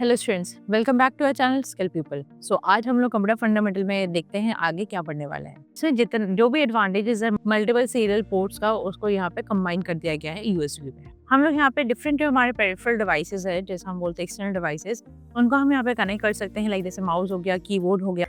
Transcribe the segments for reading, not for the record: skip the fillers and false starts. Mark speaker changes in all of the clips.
Speaker 1: Hello students, welcome back to our channel skill people. आज हम लोग कंप्यूटर फंडामेंटल में देखते हैं आगे क्या पढ़ने वाले हैं। इसमें जितने जो भी एडवांटेजेस है मल्टीपल सीरियल पोर्ट्स का, उसको यहाँ पे कंबाइन कर दिया गया है यूएसबी में। हम लोग यहाँ पे डिफरेंट जो हमारे पेरिफेरल डिवाइसेस है, जैसे हम बोलते हैं एक्सटर्नल डिवाइसेस, उनको हम यहाँ पे कनेक्ट कर सकते हैं। लाइक जैसे माउस हो गया, कीबोर्ड हो गया।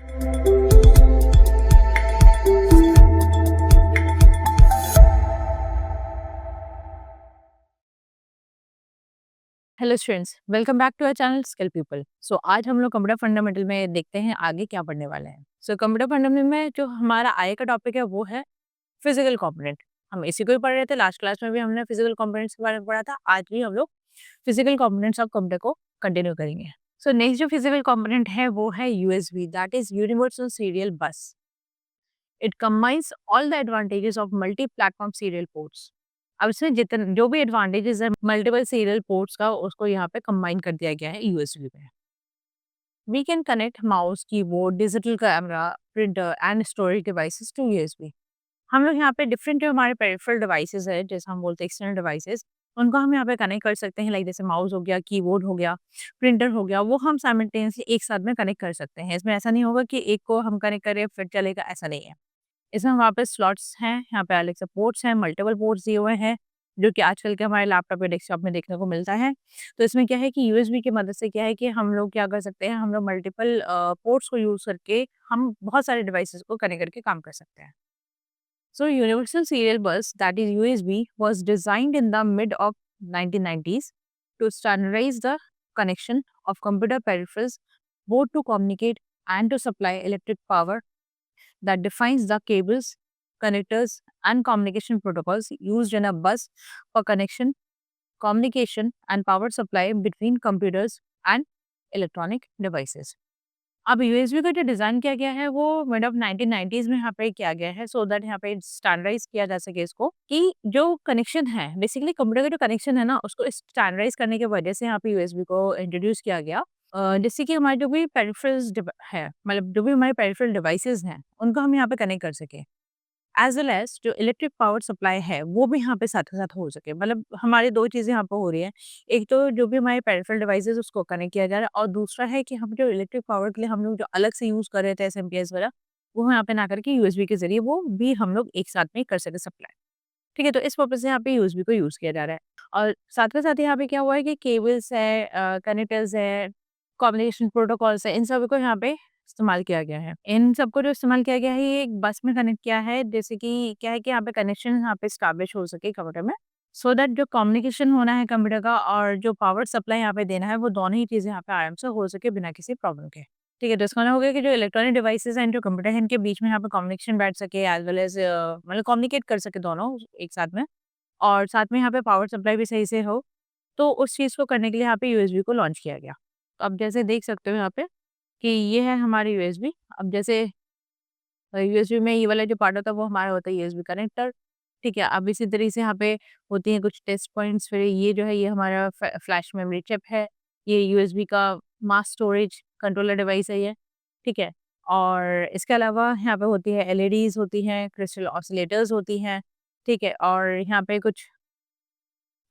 Speaker 1: Hello students, welcome back to our channel skill people. आज हम लोग कंप्यूटर फंडामेंटल में देखते हैं आगे क्या पढ़ने वाले हैं। कंप्यूटर फंडामेंटल में जो हमारा आगे का टॉपिक है वो है फिजिकल कंपोनेंट। हम इसी को ही पढ़ रहे थे, लास्ट क्लास में भी हमने फिजिकल कंपोनेंट्स के बारे में पढ़ा था। आज भी हम लोग फिजिकल कंपोनेंट्स ऑफ कंप्यूटर को कंटिन्यू करेंगे। नेक्स्ट जो फिजिकल कंपोनेंट है वो है USB, that is universal serial बस। It combines all the advantages of multi platform serial ports. अब इसमें जितने जो भी एडवांटेजेस है मल्टीपल सीरियल पोर्ट्स का, उसको यहाँ पे कंबाइन कर दिया गया है यूएसबी में। We can connect mouse, keyboard, digital camera, printer and storage devices to USB. हम लोग यहाँ पे डिफरेंट जो हमारे पेरिफेरल डिवाइसेस है, जैसे हम बोलते हैं एक्सटर्नल डिवाइसेस, उनको हम यहाँ पे कनेक्ट कर सकते हैं। लाइक जैसे माउस हो गया, कीबोर्ड हो गया, प्रिंटर हो गया, वो हम साइमल्टेनियसली एक साथ में कनेक्ट कर सकते हैं। इसमें ऐसा नहीं होगा कि एक को हम कनेक्ट करें फिर चलेगा, ऐसा नहीं है। इसमें हमारे पास स्लॉट्स हैं, यहाँ पे अलग से पोर्ट्स हैं, मल्टीपल पोर्ट्स दिए हुए हैं, जो कि आजकल के हमारे लैपटॉप या डेस्कटॉप में देखने को मिलता है। तो इसमें क्या है कि यूएसबी की मदद से क्या है कि हम लोग क्या कर सकते हैं, हम लोग मल्टीपल पोर्ट्स को यूज़ करके हम बहुत सारे डिवाइसेस को कनेक्ट करके काम कर सकते हैं। Universal Serial Bus, that is USB, was designed in the mid of 1990s to standardize the connection of computer peripherals both to communicate and to supply electric power that defines the cables, connectors, and communication protocols used in a bus for connection, communication, and power supply between computers and electronic devices. अब USB का जो design किया गया है वो mid of 1990s में यहाँ पे किया गया है, सो दैट यहाँ पे स्टैंडर्डाइज किया जा सके इसको, कि जो कनेक्शन है बेसिकली कंप्यूटर का जो कनेक्शन है ना, उसको स्टैंडर्डाइज करने की वजह से यहाँ पे यूएसबी को इंट्रोड्यूस किया गया। जिससे कि हमारे जो भी पेरिफेरल्स है, मतलब जो भी हमारे पेरिफेरल डिवाइसेस हैं, उनको हम यहाँ पे कनेक्ट कर सके, एज वेल एज जो इलेक्ट्रिक पावर सप्लाई है वो भी यहाँ पे साथ के साथ हो सके। मतलब हमारी दो चीज़ें यहाँ पे हो रही हैं, एक तो जो भी हमारे पेरिफेरल डिवाइसेस उसको कनेक्ट किया जा रहा है, और दूसरा है कि हम जो इलेक्ट्रिक पावर के लिए हम लोग जो अलग से यूज़ कर रहे थे एसएमपीएस वगैरह, वो हम यहाँ पे ना करके यूएसबी के जरिए वो भी हम लोग एक साथ में कर सके सप्लाई। ठीक है, तो इस पर्पज से यहाँ पे यूएसबी को यूज़ किया जा रहा है। और साथ के साथ यहाँ पे क्या हुआ है कि केबल्स है, कनेक्टर्स है, कम्युनिकेशन प्रोटोकॉल्स है, इन सभी को यहाँ पे इस्तेमाल किया गया है। इन सबको जो इस्तेमाल किया गया है, ये एक बस में कनेक्ट किया है, जैसे कि क्या है कि यहाँ पे कनेक्शन यहाँ पे एस्टैब्लिश हो सके कंप्यूटर में, सो दैट जो कम्युनिकेशन होना है कंप्यूटर का और जो पावर सप्लाई यहाँ पे देना है, वो दोनों ही चीज़ें यहाँ पे आराम से हो सके बिना किसी प्रॉब्लम के। ठीक है, तो इसका मतलब हो गया कि जो इलेक्ट्रॉनिक डिवाइसेस हैं, जो कंप्यूटर है, इनके बीच में यहाँ पे कम्युनिकेशन बैठ सके, एज वेल एज मतलब कम्युनिकेट कर सके दोनों एक साथ में, और साथ में यहाँ पे पावर सप्लाई भी सही से हो। तो उस चीज़ को करने के लिए यहाँ पे यूएसबी को लॉन्च किया गया। तो अब जैसे देख सकते हो यहाँ पे कि ये है हमारी यूएसबी। अब जैसे यूएसबी में ये वाला जो पार्ट होता है वो हमारा होता है यूएसबी कनेक्टर। ठीक है, अब इसी तरीके से यहाँ पे होती हैं कुछ टेस्ट पॉइंट्स। फिर ये जो है ये हमारा फ्लैश मेमोरी चिप है। ये यूएसबी का मास स्टोरेज कंट्रोलर डिवाइस है ये। ठीक है, और इसके अलावा यहाँ पे होती है एलईडीज होती हैं, क्रिस्टल ऑसिलेटर्स होती हैं। ठीक है, और यहाँ पे कुछ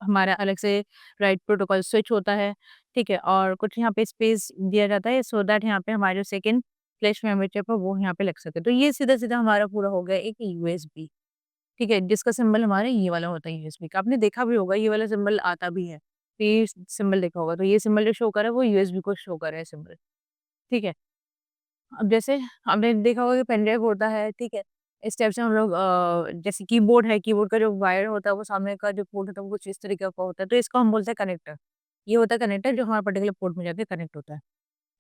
Speaker 1: हमारा अलग से राइट प्रोटोकॉल स्विच होता है। ठीक है, और कुछ यहाँ पे स्पेस दिया जाता है, सो दैट यहाँ पे हमारा जो सेकंड फ्लैश मेमोरी चिप है वो यहाँ पे लग सके। तो ये सीधा-सीधा हमारा पूरा हो गया एक यूएसबी। ठीक है, जिसका सिंबल हमारा ये वाला होता है यूएसबी का। आपने देखा भी होगा ये वाला सिंबल आता भी है। तो ये सिंबल देखा होगा, तो ये सिंबल जो शो कर रहा है वो यूएसबी को शो कर रहा है सिंबल। ठीक है। अब जैसे आपने देखा होगा कि पेन ड्राइव होता है, ठीक है? इस टाइप से हम लोग जैसे कीबोर्ड है, कीबोर्ड का जो वायर होता है वो सामने का जो पोर्ट होता है वो कुछ इस तरीके का होता है, तो इसको हम बोलते हैं कनेक्टर। ये होता है कनेक्टर जो हमारे पर्टिकुलर पोर्ट में जाके कनेक्ट होता है।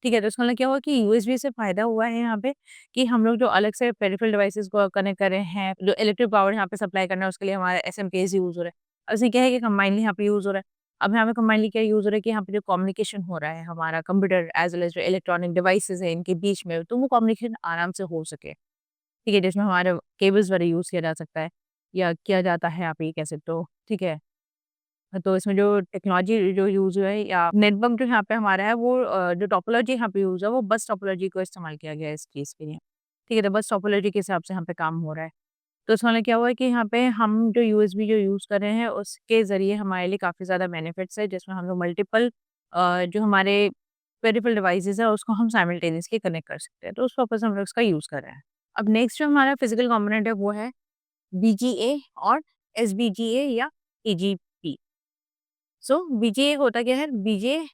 Speaker 1: ठीक है, तो इसका मतलब क्या हुआ कि यूएसबी से फ़ायदा हुआ है यहाँ पे कि हम लोग जो अलग से पेरिफेरल डिवाइसेज़ को कनेक्ट कर रहे हैं, जो इलेक्ट्रिक पावर यहाँ पे सप्लाई करना है उसके लिए हमारा एसएमपीएस यूज़ हो रहा है। अब इसमें क्या है कि कंबाइनली यहाँ पे यूज़ हो रहा है। अब यहाँ पे कंबाइनली क्या यूज़ हो रहा है कि यहाँ पे जो कम्युनिकेशन हो रहा है हमारा कंप्यूटर एज़ वेल एज़ जो इलेक्ट्रॉनिक डिवाइसेज़ हैं इनके बीच में, तो वो कम्युनिकेशन आराम से हो सके। ठीक है, जिसमें हमारे केबल्स वगैरह यूज़ किया जा सकता है या किया जाता है, आप ये कह सकते हो। ठीक है? तो इसमें जो टेक्नोलॉजी जो यूज़ हुआ है या नेटवर्क जो यहाँ पे हमारा है वो जो टोपोलॉजी यहाँ पे यूज़ है वो बस टोपोलॉजी को इस्तेमाल किया गया है इस चीज़ के लिए। ठीक है, तो बस टोपोलॉजी के हिसाब से यहाँ पे काम हो रहा है। तो इसका मतलब क्या हुआ है कि यहाँ पे हम जो यूएसबी जो यूज़ कर रहे हैं उसके ज़रिए हमारे लिए काफ़ी ज़्यादा बेनिफिट्स है, जिसमें हम लोग मल्टीपल जो हमारे पेरिफेरल डिवाइसेस है उसको हम साइमल्टेनियसली कनेक्ट कर सकते हैं, तो उस पर्पस से हम लोग इसका यूज़ कर रहे हैं। अब नेक्स्ट जो हमारा फिजिकल कंपोनेंट है वो है बीजीए और एसबीजीए या ईजीपी। सो बीजीए होता क्या है? VGA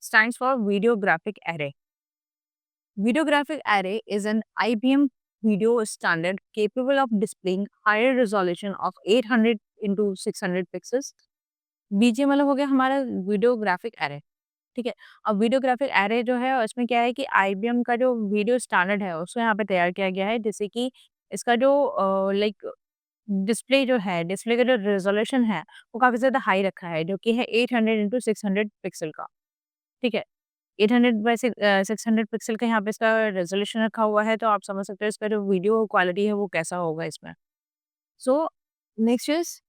Speaker 1: stands for video graphic array. Video graphic array is an IBM video standard capable of displaying higher resolution of 800 into 600 pixels. बीजे मतलब हो गया हमारा वीडियो ग्राफिक एरे। ठीक है, अब वीडियो ग्राफिक एरे जो है उसमें क्या है कि आईबीएम का जो वीडियो स्टैंडर्ड है उसको यहाँ पे तैयार किया गया है, जैसे कि इसका जो लाइक डिस्प्ले जो है, डिस्प्ले का जो रेजोल्यूशन है वो काफ़ी ज़्यादा हाई रखा है, जो कि है 800 इंटू 600 पिक्सल का। ठीक है, 800 बाय 600 पिक्सल का यहाँ पे इसका रेज़ोल्यूशन रखा हुआ है, तो आप समझ सकते हो इसका जो वीडियो क्वालिटी है वो कैसा होगा इसमें। सो नेक्स्ट इज़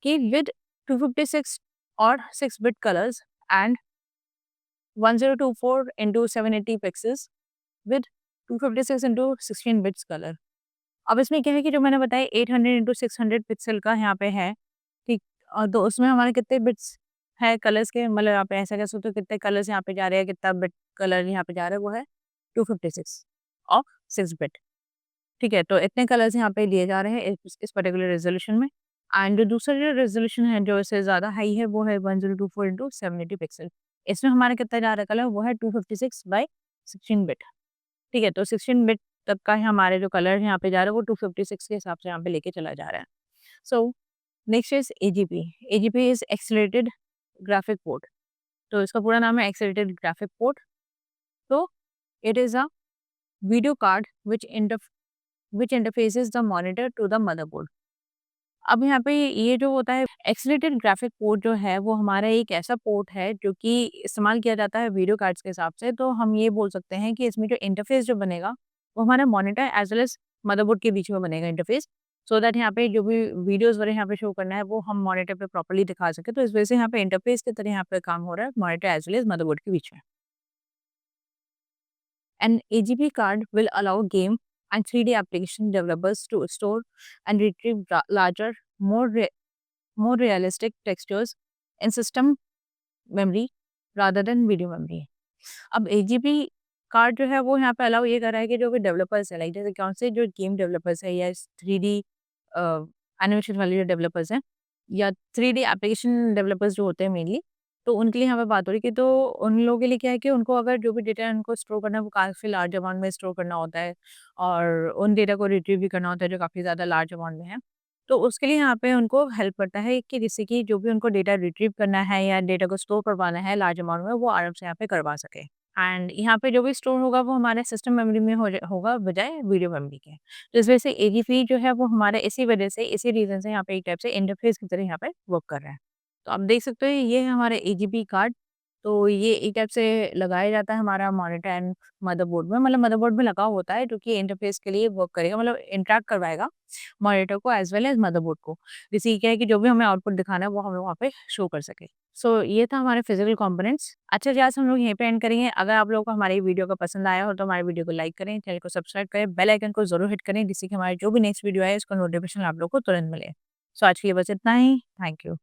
Speaker 1: कि विद 256 और 6 bit colours and 1024 into 780 pixels with 256 into 16 bits colour. अब इसमें क्या है कि जो मैंने बताया 800 इंटू 600 पिक्सल का यहाँ पे है, ठीक। तो उसमें हमारे कितने बिट्स है कलर्स के, मतलब आप ऐसा कह सकते हो कितने कलर्स यहाँ पे जा रहे हैं, कितना बिट कलर यहाँ पे जा रहा है, वो है 256 और 6 बिट। ठीक है, तो इतने कलर्स यहाँ पे लिए जा रहे हैं इस पर्टिकुलर रेजोल्यूशन में। एंड जो दूसरा जो रेजोल्यूशन है जो इससे ज़्यादा हाई है वो है 1024 इंटू 780 पिक्सल। इसमें हमारा कितना जा रहा है कलर, वो है 256 बाई 16 बिट। ठीक है, तो 16 बिट तक का हमारे जो कलर यहाँ पे जा रहा है वो 256 के हिसाब से यहाँ पे लेके चला जा रहा है। So next is AGP. AGP is accelerated graphic port. तो इसका पूरा नाम है एक्सेलरेटेड ग्राफिक पोर्ट। तो it is a video card which interfaces the monitor to the motherboard. अब यहाँ पे ये जो होता है एक्सेलरेटेड ग्राफिक पोर्ट जो है वो हमारा एक ऐसा पोर्ट है जो कि इस्तेमाल किया जाता है वीडियो कार्ड्स के हिसाब से। तो हम ये बोल सकते हैं कि इसमें जो इंटरफेस जो बनेगा वो हमारा monitor as well as motherboard के बीच में बनेगा इंटरफेस, सो दैट यहाँ पे जो भी वीडियोस वगैरह यहाँ पे शो करना है वो हम मॉनिटर पे प्रॉपर्ली दिखा सके। तो इस वजह से यहाँ पे इंटरफेस की तरह यहाँ पे काम हो रहा है monitor as well as motherboard के बीच में। An AGP card will allow game and 3D application developers to store and retrieve larger, more realistic textures in system memory rather than video memory। अब AGP कार्ड जो है वो यहाँ पे allow ये कर रहा है कि जो भी डेवलपर्स है, लाइक जैसे कौन से जो गेम डेवलपर्स है या 3D एनिमेशन वाले जो डेवलपर्स हैं या 3D एप्लीकेशन डेवलपर्स जो होते हैं मेनली, तो उनके लिए यहाँ पे बात हो रही है कि तो उन लोगों के लिए क्या है कि उनको अगर जो भी डेटा है उनको स्टोर करना है वो काफ़ी लार्ज अमाउंट में स्टोर करना होता है और उन डेटा को रिट्रीव भी करना होता है जो काफ़ी ज़्यादा लार्ज अमाउंट में है। तो उसके लिए यहाँ पे उनको हेल्प करता है कि जिससे कि जो भी उनको डेटा रिट्रीव करना है या डेटा को स्टोर करवाना है लार्ज अमाउंट में, वो आराम से यहाँ पे करवा सके। एंड यहाँ पे जो भी स्टोर होगा वो हमारे सिस्टम मेमोरी में होगा बजाय वीडियो मेमोरी के। तो इस वजह से एजीपी जो है वो हमारा इसी वजह से, इसी रीज़न से यहाँ पे एक टाइप से इंटरफ़ेस की तरह यहाँ पे वर्क कर रहा है। तो आप देख सकते हो ये है हमारा एजीपी कार्ड। तो ये एक टाइप से लगाया जाता है हमारा मॉनिटर एंड मदरबोर्ड में, मतलब मदरबोर्ड में लगा होता है जो कि इंटरफ़ेस के लिए वर्क करेगा, मतलब इंटरैक्ट करवाएगा मॉनिटर को एज़ वेल एज़ मदरबोर्ड को। जिससे ये क्या है कि जो भी हमें आउटपुट दिखाना है वो हमें वहाँ पे शो कर सके। सो ये था हमारे फिजिकल कंपोनेंट्स। अच्छा जी, आज हम लोग यहीं पे एंड करेंगे। अगर आप लोगों को हमारी वीडियो का पसंद आया हो तो हमारी वीडियो को लाइक करें, चैनल को सब्सक्राइब करें, बेल आइकन को ज़रूर हिट करें जिससे कि हमारी जो भी नेक्स्ट वीडियो आए उसका नोटिफिकेशन आप लोग को तुरंत मिले। सो आज के लिए बस इतना ही। Thank you.